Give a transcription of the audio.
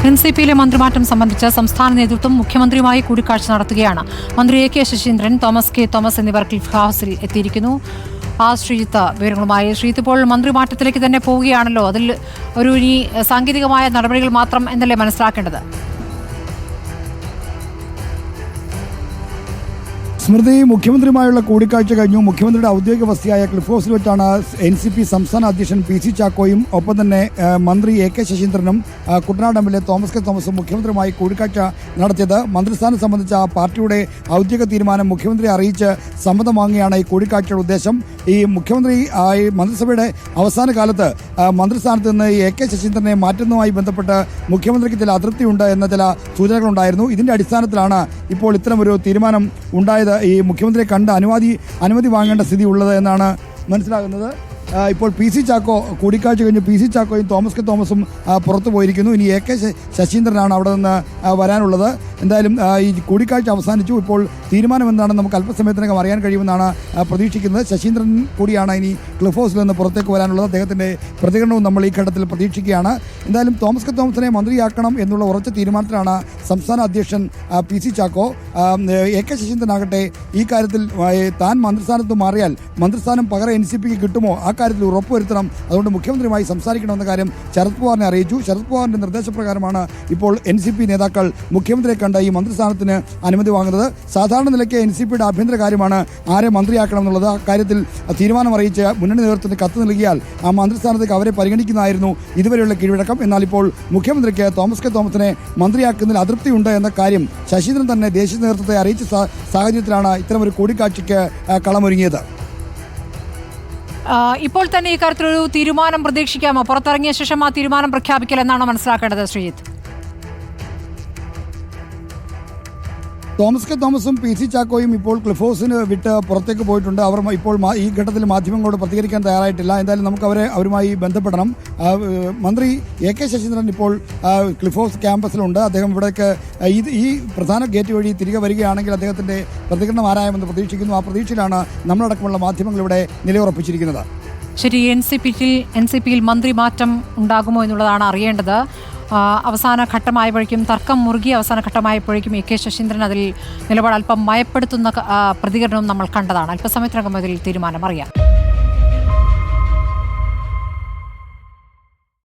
എൻസിപിയിലെ മന്ത്രിമാറ്റം സംബന്ധിച്ച് സംസ്ഥാന നേതൃത്വം മുഖ്യമന്ത്രിയുമായി കൂടിക്കാഴ്ച നടത്തുകയാണ്. മന്ത്രി A K Saseendran, Thomas K Thomas എന്നിവർ ക്ലിഫ് ഹൗസിൽ എത്തിയിരിക്കുന്നു. ശ്രീജിത്ത് വിവരങ്ങളുമായി. ശ്രീജിത്ത്, ഇപ്പോൾ മന്ത്രിമാറ്റത്തിലേക്ക് തന്നെ പോവുകയാണല്ലോ, അതിൽ ഒരു ഇനി സാങ്കേതികമായ നടപടികൾ മാത്രം എന്നല്ലേ മനസ്സിലാക്കേണ്ടത്? സ്മൃതി, മുഖ്യമന്ത്രിയുമായുള്ള കൂടിക്കാഴ്ച കഴിഞ്ഞു. മുഖ്യമന്ത്രിയുടെ ഔദ്യോഗിക വസതിയായ ക്ലിഫ് ഹൗസിൽ വെച്ചാണ് NCP സംസ്ഥാന അധ്യക്ഷൻ PC ചാക്കോയും ഒപ്പം തന്നെ മന്ത്രി A K ശശീന്ദ്രനും കുട്ടനാട് MLA തോമസ് കെ തോമസും മുഖ്യമന്ത്രിയുമായി കൂടിക്കാഴ്ച നടത്തിയത്. മന്ത്രിസ്ഥാനം സംബന്ധിച്ച പാർട്ടിയുടെ ഔദ്യോഗിക തീരുമാനം മുഖ്യമന്ത്രി അറിയിച്ച് സമ്മതം വാങ്ങിയാണ് ഈ കൂടിക്കാഴ്ചയുടെ ഉദ്ദേശം. ഈ മുഖ്യമന്ത്രി മന്ത്രിസഭയുടെ അവസാന കാലത്ത് മന്ത്രിസ്ഥാനത്ത് നിന്ന് A K ശശീന്ദ്രനെ മാറ്റുന്നതുമായി ബന്ധപ്പെട്ട് മുഖ്യമന്ത്രിക്ക് ചില അതൃപ്തിയുണ്ട് എന്ന ചില സൂചനകളുണ്ടായിരുന്നു. ഇതിന്റെ അടിസ്ഥാനത്തിലാണ് ഇപ്പോൾ ഇത്തരമൊരു തീരുമാനം ഉണ്ടായത്. ഈ മുഖ്യമന്ത്രിയെ കണ്ട് അനുമതി വാങ്ങേണ്ട സ്ഥിതി ഉള്ളത് എന്നാണ് മനസ്സിലാകുന്നത്. ഇപ്പോൾ PC ചാക്കോ കൂടിക്കാഴ്ച കഴിഞ്ഞ് PC ചാക്കോയും തോമസ് കെ തോമസും പുറത്തു പോയിരിക്കുന്നു. ഇനി A K ശശീന്ദ്രനാണ് അവിടെ നിന്ന് വരാനുള്ളത്. എന്തായാലും ഈ കൂടിക്കാഴ്ച അവസാനിച്ചു. ഇപ്പോൾ തീരുമാനം എന്താണെന്ന് നമുക്ക് അല്പസമയത്തിനകം അറിയാൻ കഴിയുമെന്നാണ് പ്രതീക്ഷിക്കുന്നത്. ശശീന്ദ്രൻ കൂടിയാണ് ഇനി ക്ലിഫ് ഹൗസിൽ നിന്ന് പുറത്തേക്ക് വരാനുള്ളത്. അദ്ദേഹത്തിൻ്റെ പ്രതികരണവും നമ്മൾ ഈ ഘട്ടത്തിൽ പ്രതീക്ഷിക്കുകയാണ്. എന്തായാലും തോമസ് കെ തോമസിനെ മന്ത്രിയാക്കണം എന്നുള്ള ഉറച്ച തീരുമാനത്തിലാണ് സംസ്ഥാന അധ്യക്ഷൻ PC ചാക്കോ. A K ശശീന്ദ്രനാകട്ടെ ഈ കാര്യത്തിൽ താൻ മന്ത്രിസ്ഥാനത്ത് മാറിയാൽ മന്ത്രിസ്ഥാനം പകരം NCPക്ക് കിട്ടുമോ ആ കാര്യത്തിൽ ഉറപ്പുവരുത്തണം, അതുകൊണ്ട് മുഖ്യമന്ത്രിയുമായി സംസാരിക്കണമെന്ന കാര്യം ശരത് പവാറിനെ അറിയിച്ചു. ശരത് പവാറിന്റെ നിർദ്ദേശപ്രകാരമാണ് ഇപ്പോൾ NCP നേതാക്കൾ മുഖ്യമന്ത്രിയെ കണ്ട ഈ മന്ത്രിസ്ഥാനത്തിന് അനുമതി വാങ്ങുന്നത്. സാധാരണ നിലയ്ക്ക് NCPയുടെ ആഭ്യന്തര കാര്യമാണ് ആരെ മന്ത്രിയാക്കണം എന്നുള്ളത്. ആ കാര്യത്തിൽ തീരുമാനം അറിയിച്ച് മുന്നണി നേതൃത്വത്തിന് കത്ത് നൽകിയാൽ ആ മന്ത്രിസ്ഥാനത്തേക്ക് അവരെ പരിഗണിക്കുന്നതായിരുന്നു ഇതുവരെയുള്ള കീഴ്വഴക്കം. എന്നാൽ ഇപ്പോൾ മുഖ്യമന്ത്രിക്ക് തോമസ് കെ തോമസിനെ മന്ത്രിയാക്കുന്നതിൽ അതൃപ്തിയുണ്ട് എന്ന കാര്യം ശശീന്ദ്രൻ തന്നെ ദേശീയ നേതൃത്വത്തെ അറിയിച്ച സാഹചര്യത്തിലാണ് ഇത്തരമൊരു കൂടിക്കാഴ്ചയ്ക്ക് കളമൊരുങ്ങിയത്. ഇപ്പോൾ തന്നെ ഇക്കാര്യത്തിലൊരു തീരുമാനം പ്രതീക്ഷിക്കാമോ? പുറത്തിറങ്ങിയ ശേഷം ആ തീരുമാനം പ്രഖ്യാപിക്കൽ എന്നാണ് മനസ്സിലാക്കേണ്ടത് ശ്രീജിത്ത്? തോമസ് കെ തോമസും PC ചാക്കോയും ഇപ്പോൾ ക്ലിഫ് ഹൗസിന് വിട്ട് പുറത്തേക്ക് പോയിട്ടുണ്ട്. അവർ ഇപ്പോൾ ഈ ഘട്ടത്തിൽ മാധ്യമങ്ങളോട് പ്രതികരിക്കാൻ തയ്യാറായിട്ടില്ല. എന്തായാലും നമുക്ക് അവരുമായി ബന്ധപ്പെടണം. മന്ത്രി A K ശശീന്ദ്രൻ ഇപ്പോൾ ക്ലിഫ് ഹൗസ് ക്യാമ്പസിലുണ്ട്. അദ്ദേഹം ഇവിടേക്ക് ഈ പ്രധാന ഗേറ്റ് വഴി തിരികെ വരികയാണെങ്കിൽ അദ്ദേഹത്തിൻ്റെ പ്രതികരണം ആരായുമെന്ന് പ്രതീക്ഷിക്കുന്നു. ആ പ്രതീക്ഷയിലാണ് നമ്മളടക്കമുള്ള മാധ്യമങ്ങൾ ഇവിടെ നിലയുറപ്പിച്ചിരിക്കുന്നത്. ശരി, NCPയിൽ മന്ത്രി മാറ്റം ഉണ്ടാകുമോ എന്നുള്ളതാണ് അറിയേണ്ടത്. അവസാന ഘട്ടമായപ്പോഴേക്കും തർക്കം മുറുകി അവസാന ഘട്ടമായപ്പോഴേക്കും A K ശശീന്ദ്രൻ അതിൽ നിലപാട് അല്പം മയപ്പെടുത്തുന്ന പ്രതികരണവും നമ്മൾ കണ്ടതാണ്. അല്പസമയത്തിനകം അതിൽ തീരുമാനം അറിയാം.